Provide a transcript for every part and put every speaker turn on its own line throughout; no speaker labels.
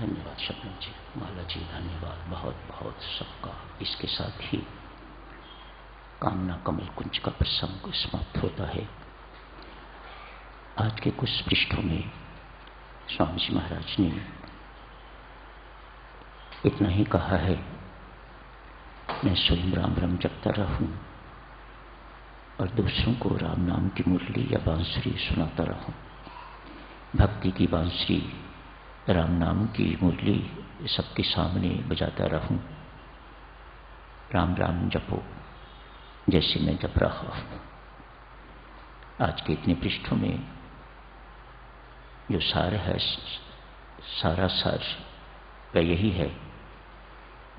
धन्यवाद शबनम जी, माला जी धन्यवाद बहुत बहुत सबका। इसके साथ ही कामना कमल कुंज का प्रसंग समाप्त होता है। आज के कुछ पृष्ठों में स्वामी जी महाराज ने इतना ही कहा है, मैं स्वयं राम राम जपता रहूं और दूसरों को राम नाम की मुरली या बांसुरी सुनाता रहूं। भक्ति की बांसुरी, राम नाम की मुरली सबके सामने बजाता रहूं। राम राम जपो जैसे मैं जप रहा हूं। आज के इतने पृष्ठों में जो सार है, सारा सार का यही है,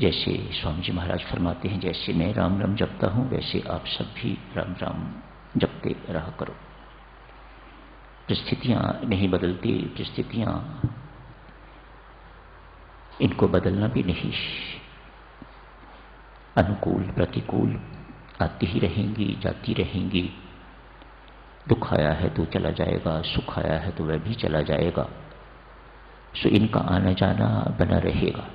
जैसे स्वामी जी महाराज फरमाते हैं, जैसे मैं राम राम जपता हूं वैसे आप सब भी राम राम जपते रहा करो। परिस्थितियां नहीं बदलती, परिस्थितियां इनको बदलना भी नहीं, अनुकूल प्रतिकूल आती ही रहेंगी, जाती रहेंगी। दुख आया है तो चला जाएगा, सुख आया है तो वह भी चला जाएगा। सो इनका आना जाना बना रहेगा।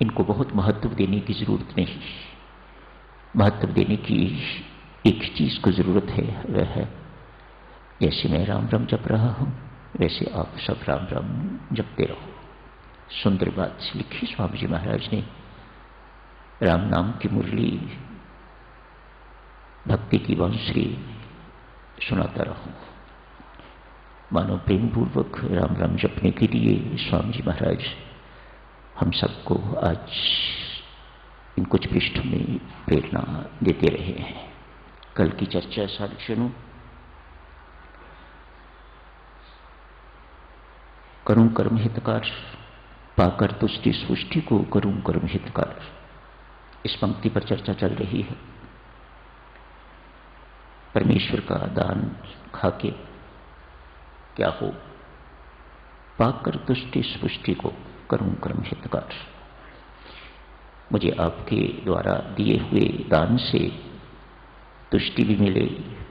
इनको बहुत महत्व देने की जरूरत नहीं। महत्व देने की एक चीज को जरूरत है, वह है जैसे मैं राम राम जप रहा हूं वैसे आप सब राम राम जपते रहो। सुंदर बात लिखी स्वामी जी महाराज ने, राम नाम की मुरली भक्ति की बांसुरी सुनाता रहो। मानो प्रेम पूर्वक राम राम जपने के लिए स्वामी जी महाराज हम सबको आज इन कुछ पृष्ठों में प्रेरणा देते रहे हैं। कल की चर्चा सारी सुनो। करूं कर्म हितकार, पाकर तुष्टि सृष्टि को करूं कर्म हितकार। इस पंक्ति पर चर्चा चल रही है। परमेश्वर का दान खाके क्या हो, पाकर तुष्टि सृष्टि को करूं कर्म हितकार। मुझे आपके द्वारा दिए हुए दान से तुष्टि भी मिले,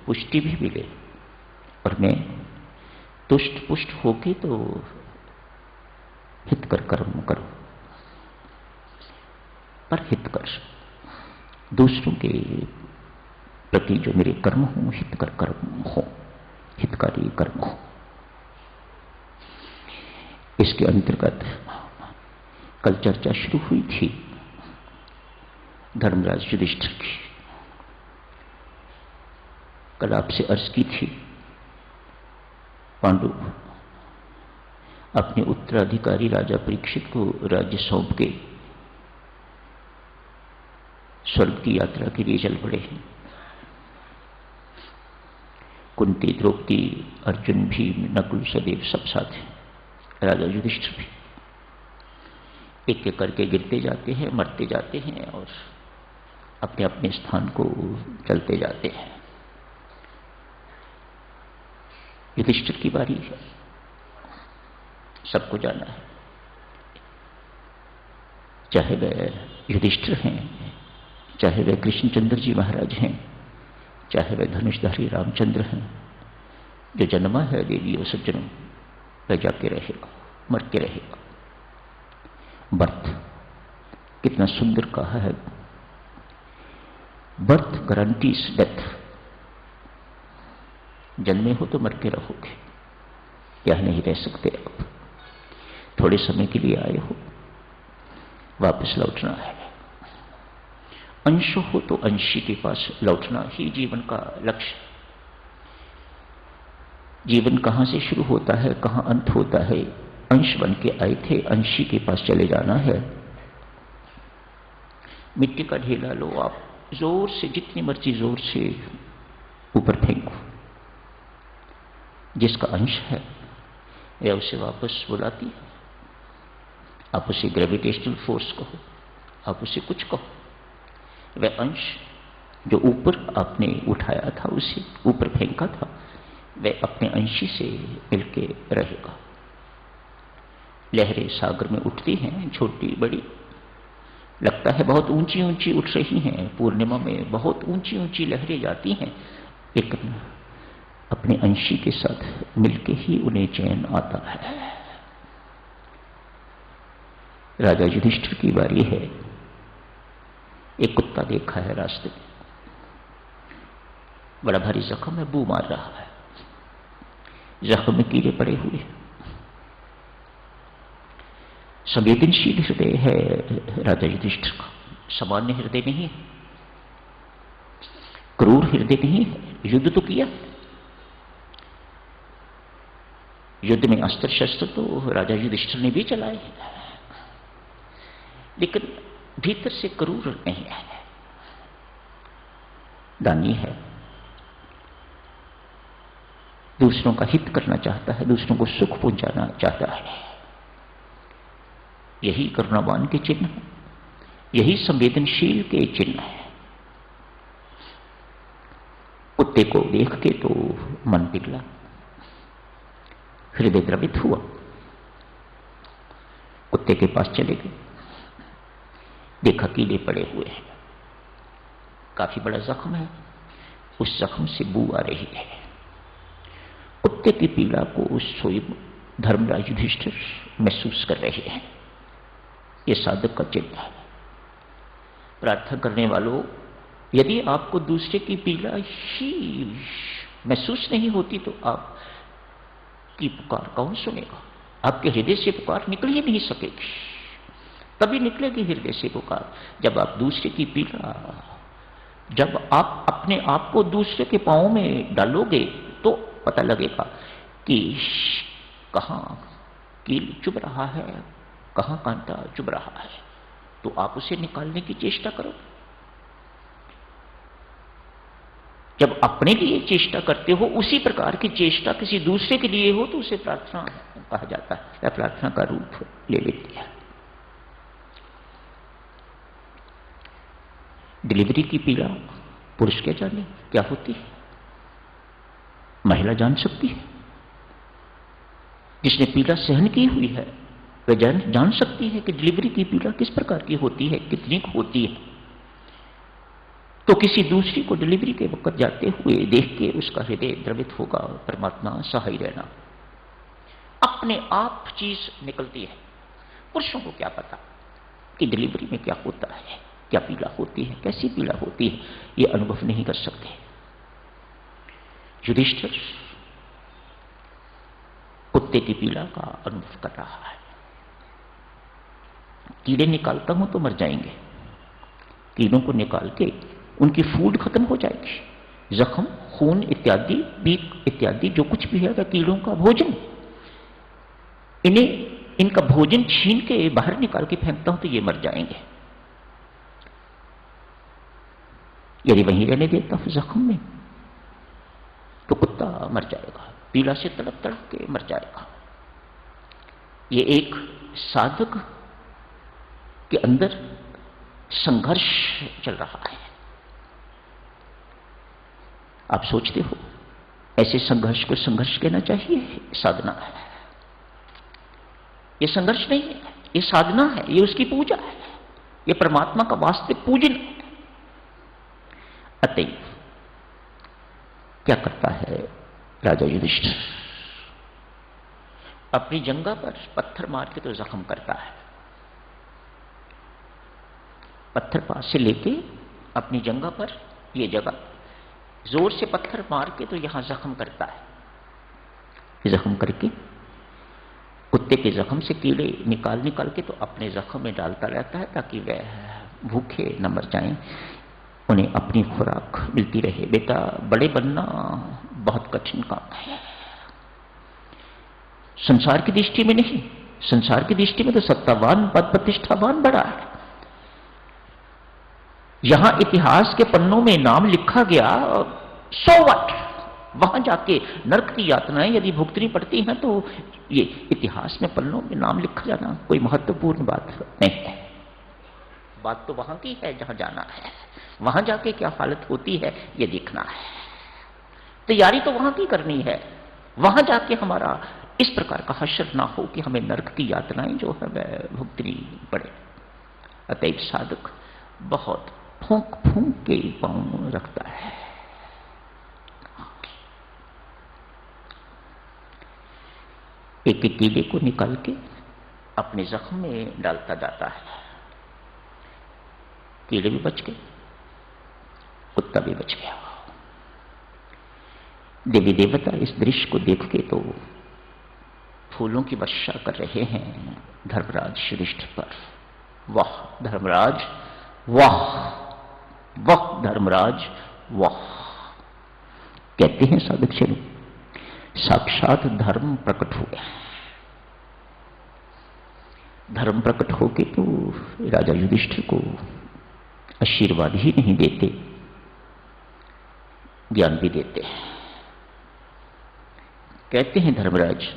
पुष्टि भी मिले, और मैं तुष्ट पुष्ट होके तो हित कर कर्म करूं। पर हित कर, दूसरों के प्रति जो मेरे कर्म हो हित कर कर्म हो, हितकारी कर्म हो। इसके अंतर्गत कल चर्चा शुरू हुई थी धर्मराज युधिष्ठिर की। कल आपसे अर्ज की थी, पांडु अपने उत्तराधिकारी राजा परीक्षित को राज्य सौंप के स्वर्ग की यात्रा के लिए चल पड़े हैं। कुंती, द्रौपदी, अर्जुन, भीम, नकुल, सहदेव सब साथ हैं। राजा युधिष्ठिर भी एक एक करके गिरते जाते हैं, मरते जाते हैं और अपने अपने स्थान को चलते जाते हैं। युधिष्ठिर की बारी है, सबको जाना है। चाहे वह युधिष्ठिर हैं, चाहे वह कृष्णचंद्र जी महाराज हैं, चाहे वह धनुषधारी रामचंद्र हैं। जो जन्मा है देवियों सज्जनों, वह जाके रहेगा, मर के रहेगा। बर्थ कितना सुंदर कहा है, बर्थ गारंटीज डेथ। जन्मे हो तो मर के रहोगे, यह नहीं रह सकते आप। थोड़े समय के लिए आए हो, वापस लौटना है। अंश हो तो अंशी के पास लौटना ही जीवन का लक्ष्य। जीवन कहां से शुरू होता है, कहां अंत होता है। अंश बन के आए थे, अंशी के पास चले जाना है। मिट्टी का ढेला लो, आप जोर से, जितनी मर्जी जोर से ऊपर फेंको। जिसका अंश है वह उसे वापस बुलाती है। आप उसे ग्रेविटेशनल फोर्स कहो, आप उसे कुछ कहो। वह अंश जो ऊपर आपने उठाया था, उसे ऊपर फेंका था, वह अपने अंशी से मिलके रहेगा। लहरें सागर में उठती हैं, छोटी बड़ी, लगता है बहुत ऊंची ऊंची उठ रही हैं। पूर्णिमा में बहुत ऊंची ऊंची लहरें जाती हैं, लेकिन अपने अंशी के साथ मिलके ही उन्हें चैन आता है। राजा युधिष्ठिर की बारी है। एक कुत्ता देखा है रास्ते में, बड़ा भारी जख्म है, बू मार रहा है, जख्म में कीड़े पड़े हुए। संवेदनशील हृदय है राजा युधिष्ठिर का, सामान्य हृदय नहीं है, क्रूर हृदय नहीं है। युद्ध तो किया, युद्ध में अस्त्र शस्त्र तो राजा युधिष्ठिर ने भी चलाए, लेकिन भीतर से क्रूर नहीं है, दानी है, दूसरों का हित करना चाहता है, दूसरों को सुख पहुंचाना चाहता है। यही करुणावान के चिन्ह है, यही संवेदनशील के चिन्ह है। कुत्ते को देख के तो मन पिघला, हृदय द्रवित हुआ। कुत्ते के पास चले गए, देखा कीड़े पड़े हुए हैं, काफी बड़ा जख्म है, उस जख्म से बू आ रही है। कुत्ते की पीड़ा को स्वयं धर्मराज युधिष्ठिर महसूस कर रहे हैं। यह साधक का चिन्ह है। प्रार्थना करने वालों, यदि आपको दूसरे की पीड़ा ही महसूस नहीं होती तो आपकी पुकार कौन सुनेगा? आपके हृदय से पुकार निकल ही नहीं सकेगी। तभी निकलेगी हृदय से पुकार जब आप दूसरे की पीड़ा, जब आप अपने आप को दूसरे के पांव में डालोगे तो पता लगेगा कि कहां कील चुभ रहा है, कहां कांटा चुभ रहा है, तो आप उसे निकालने की चेष्टा करो। जब अपने लिए चेष्टा करते हो, उसी प्रकार की चेष्टा किसी दूसरे के लिए हो तो उसे प्रार्थना कहा जाता है, या प्रार्थना का रूप ले लेती है। डिलीवरी की पीड़ा पुरुष क्या जाने क्या होती है, महिला जान सकती है। जिसने पीड़ा सहन की हुई है वह जान सकती है कि डिलीवरी की पीड़ा किस प्रकार की होती है, कितनी होती है। तो किसी दूसरी को डिलीवरी के वक्त जाते हुए देख के उसका हृदय द्रवित होगा। परमात्मा सहाय रहना, अपने आप चीज निकलती है। पुरुषों को क्या पता कि डिलीवरी में क्या होता है, क्या पीड़ा होती है, कैसी पीड़ा होती है, ये अनुभव नहीं कर सकते। युधिष्ठिर कुत्ते की पीड़ा का अनुभव कर रहा है। कीड़े निकालता हूं तो मर जाएंगे, कीड़ों को निकाल के उनकी फूड खत्म हो जाएगी। जख्म, खून इत्यादि, बीक इत्यादि जो कुछ भी है वह कीड़ों का भोजन। इनका भोजन छीन के बाहर निकाल के फेंकता हूं तो ये मर जाएंगे। यदि वहीं रहने देता हूं जख्म में तो कुत्ता मर जाएगा, पीड़ा से तड़प तड़प के मर जाएगा। ये एक साधक के अंदर संघर्ष चल रहा है। आप सोचते हो ऐसे संघर्ष को संघर्ष कहना चाहिए? साधना है। ये संघर्ष नहीं है, ये साधना है, ये उसकी पूजा है, ये परमात्मा का वास्तविक पूजन है। अतएव क्या करता है राजा युधिष्ठिर? अपनी जंगा पर पत्थर मार के तो जख्म करता है। पत्थर पास से लेके अपनी जंगा पर, ये जगह जोर से पत्थर मार के तो यहां जख्म करता है। जख्म करके कुत्ते के जख्म से कीड़े निकाल के तो अपने जख्म में डालता रहता है ताकि वह भूखे न मर जाएं, उन्हें अपनी खुराक मिलती रहे। बेटा, बड़े बनना बहुत कठिन काम है। संसार की दृष्टि में नहीं, संसार की दृष्टि में तो सत्तावान, पद प्रतिष्ठावान बड़ा है। यहां इतिहास के पन्नों में नाम लिखा गया, सो व्हाट, वहां जाके नरक की यातनाएं यदि भुगतनी पड़ती हैं तो ये इतिहास में पन्नों में नाम लिखा जाना कोई महत्वपूर्ण बात नहीं है। बात तो वहां की है जहां जाना है, वहां जाके क्या हालत होती है ये देखना है। तैयारी तो वहां की करनी है, वहां जाके हमारा इस प्रकार का हश्र ना हो कि हमें नरक की यातनाएं जो है वह भुगतनी पड़े। अतएव साधक बहुत फूंक फूंक के पांव रखता है। एक एक कीड़े को निकाल के अपने जख्म में डालता जाता है। कीड़े भी बच गए, कुत्ता भी बच गया। देवी देवता इस दृश्य को देख के तो फूलों की वर्षा कर रहे हैं धर्मराज युधिष्ठिर पर। वाह धर्मराज वाह, वाह धर्मराज वाह। कहते हैं साधक चलो, साक्षात धर्म प्रकट हो गया। धर्म प्रकट होके तो राजा युधिष्ठिर को आशीर्वाद ही नहीं देते, ज्ञान भी देते हैं। कहते हैं धर्मराज,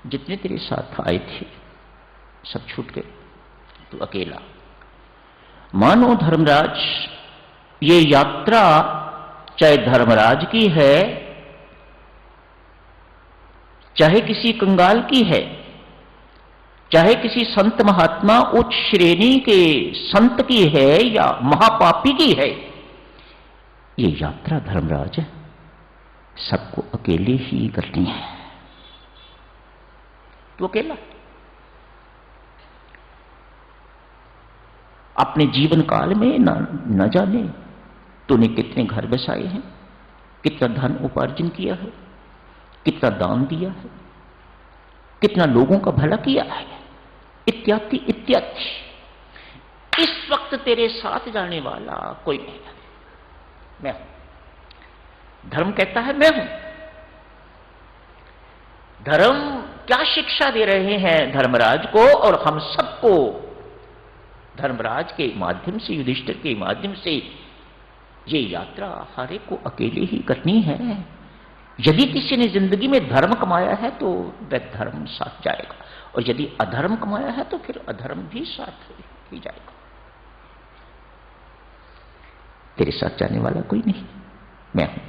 जितने तेरे साथ आए थे सब छूट गए, तू अकेला। मानो धर्मराज ये यात्रा चाहे धर्मराज की है, चाहे किसी कंगाल की है, चाहे किसी संत महात्मा उच्च श्रेणी के संत की है या महापापी की है, ये यात्रा धर्मराज सबको अकेले ही करनी है। तो अकेला अपने जीवन काल में न जाने तूने कितने घर बसाए हैं, कितना धन उपार्जन किया है, कितना दान दिया है, कितना लोगों का भला किया है, इत्यादि इत्यादि। इस वक्त तेरे साथ जाने वाला कोई नहीं है, मैं हूं। धर्म कहता है मैं हूं। धर्म क्या शिक्षा दे रहे हैं धर्मराज को और हम सबको? धर्मराज के माध्यम से, युधिष्ठिर के माध्यम से ये यात्रा हर एक को अकेले ही करनी है। यदि किसी ने जिंदगी में धर्म कमाया है तो वह धर्म साथ जाएगा, और यदि अधर्म कमाया है तो फिर अधर्म भी साथ ही जाएगा। तेरे साथ जाने वाला कोई नहीं, मैं हूं।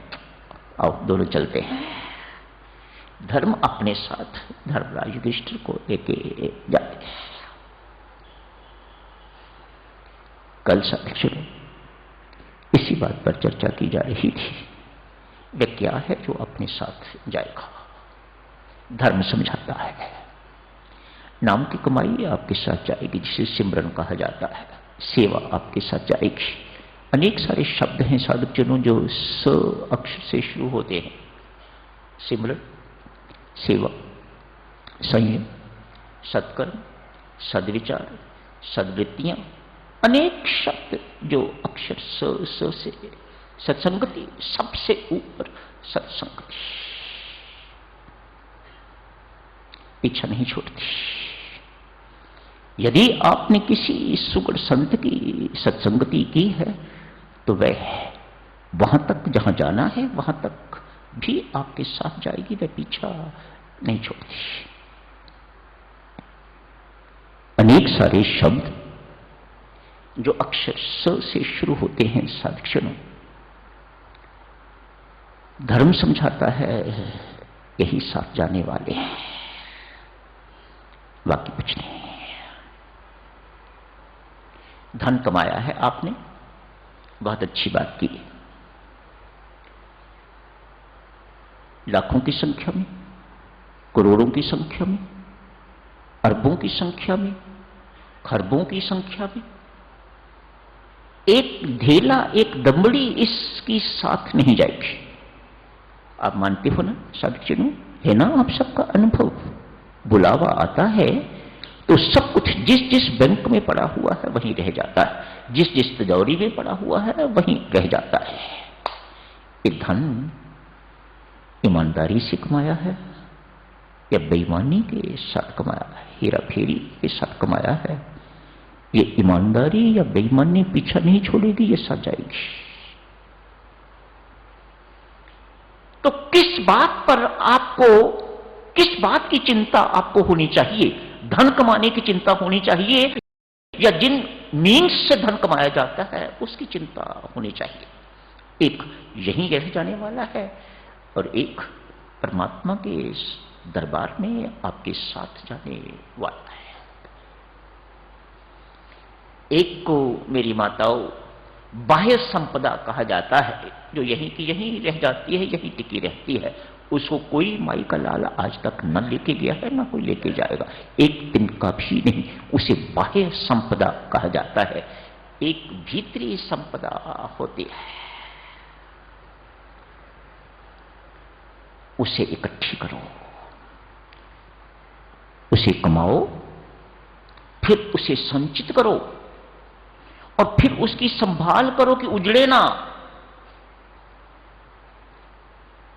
आओ दोनों चलते हैं। धर्म अपने साथ धर्मराज युधिष्ठिर को लेके जाते हैं। कल साथियों इसी बात पर चर्चा की जा रही थी, वह क्या है जो अपने साथ जाएगा। धर्म समझाता है नाम की कमाई आपके साथ जाएगी, जिसे सिमरन कहा जाता है। सेवा आपके साथ जाएगी। अनेक सारे शब्द हैं साधुजनों जो स अक्षर से शुरू होते हैं। सिमरन, सेवा, संयम, सत्कर्म, सद्विचार, सद्वृत्तियां, अनेक शब्द जो अक्षर स से, सत्संगति, सबसे ऊपर सत्संगति पीछा नहीं छोड़ती। यदि आपने किसी सुगढ़ संत की सत्संगति की है तो वह वहां तक जहां जाना है वहां तक भी आपके साथ जाएगी, वह पीछा नहीं छोड़ती। अनेक सारे शब्द जो अक्षर स से शुरू होते हैं साधुजनों, धर्म समझाता है यही साथ जाने वाले हैं, बाकी कुछ नहीं। धन कमाया है आपने, बहुत अच्छी बात की। लाखों की संख्या में, करोड़ों की संख्या में, अरबों की संख्या में, खरबों की संख्या में एक ढेला, एक दंबड़ी इसकी साथ नहीं जाएगी। आप मानते हो ना साधुजनों, है ना आप सबका अनुभव? बुलावा आता है तो सब कुछ जिस जिस बैंक में पड़ा हुआ है वहीं रह जाता है, जिस जिस तिजोरी में पड़ा हुआ है वहीं रह जाता है। ये धन ईमानदारी से कमाया है या बेईमानी के साथ कमाया है, हेरा फेरी के साथ कमाया है, ये ईमानदारी या बेईमानी पीछा नहीं छोड़ेगी, ये साथ जाएगी। तो किस बात पर आपको, किस बात की चिंता आपको होनी चाहिए? धन कमाने की चिंता होनी चाहिए या जिन मीन्स से धन कमाया जाता है उसकी चिंता होनी चाहिए? एक यहीं रह जाने वाला है और एक परमात्मा के दरबार में आपके साथ जाने वाला है। एक को मेरी माताओं बाह्य संपदा कहा जाता है, जो यहीं की यहीं रह जाती है, यहीं टिकी रहती है, उसको कोई माई का लाल आज तक न लेके गया है, ना कोई लेके जाएगा, एक दिन का भी नहीं। उसे बाह्य संपदा कहा जाता है। एक भीतरी संपदा होती है, उसे इकट्ठी करो, उसे कमाओ, फिर उसे संचित करो और फिर उसकी संभाल करो कि उजड़े ना।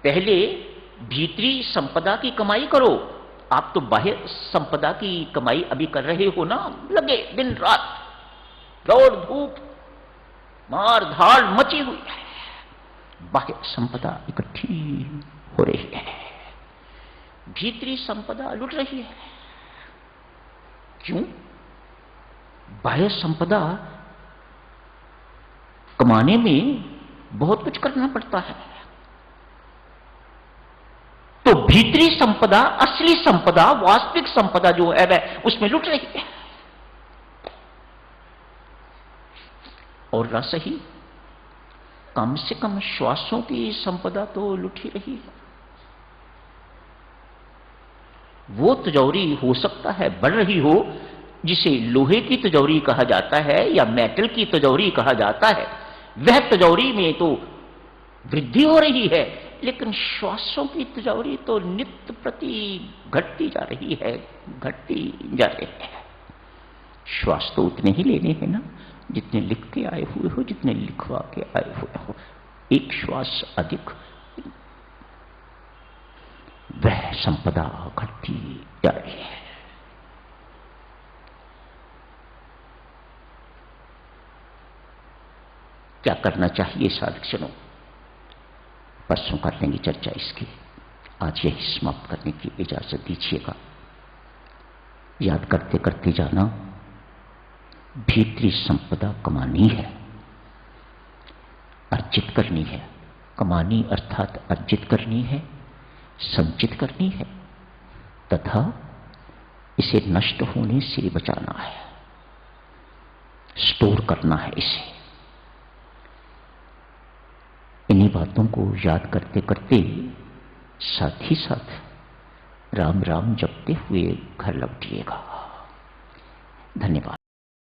पहले भीतरी संपदा की कमाई करो। आप तो बाह्य संपदा की कमाई अभी कर रहे हो ना, लगे दिन रात, दौड़ धूप मार धाड़ मची हुई है, बाह्य संपदा इकट्ठी हो रही है, भीतरी संपदा लुट रही है। क्यों? बाह्य संपदा कमाने में बहुत कुछ करना पड़ता है, तो भीतरी संपदा, असली संपदा, वास्तविक संपदा जो है वह उसमें लुट रही है। और ना सही, कम से कम श्वासों की संपदा तो लुट ही रही है। वो तिजोरी हो सकता है बढ़ रही हो जिसे लोहे की तिजोरी कहा जाता है या मेटल की तिजोरी कहा जाता है, वह तिजोरी में तो वृद्धि हो रही है, लेकिन श्वासों की तिजोरी तो नित्य प्रति घटती जा रही है, घटती जा रही है। श्वास तो उतने ही लेने हैं ना जितने लिख के आए हुए हो, जितने लिखवा के आए हुए हो। एक श्वास अधिक, वह संपदा घटती जा रही है। क्या करना चाहिए साधकजनों? परसों कर लेंगे चर्चा इसकी, आज यही समाप्त करने की इजाजत दीजिएगा। याद करते करते जाना, भीतरी संपदा कमानी है, अर्जित करनी है। कमानी अर्थात अर्जित करनी है, संचित करनी है, तथा इसे नष्ट होने से बचाना है, स्टोर करना है इसे। इन्हीं बातों को याद करते करते साथ ही साथ राम राम जपते हुए घर लौटिएगा। धन्यवाद।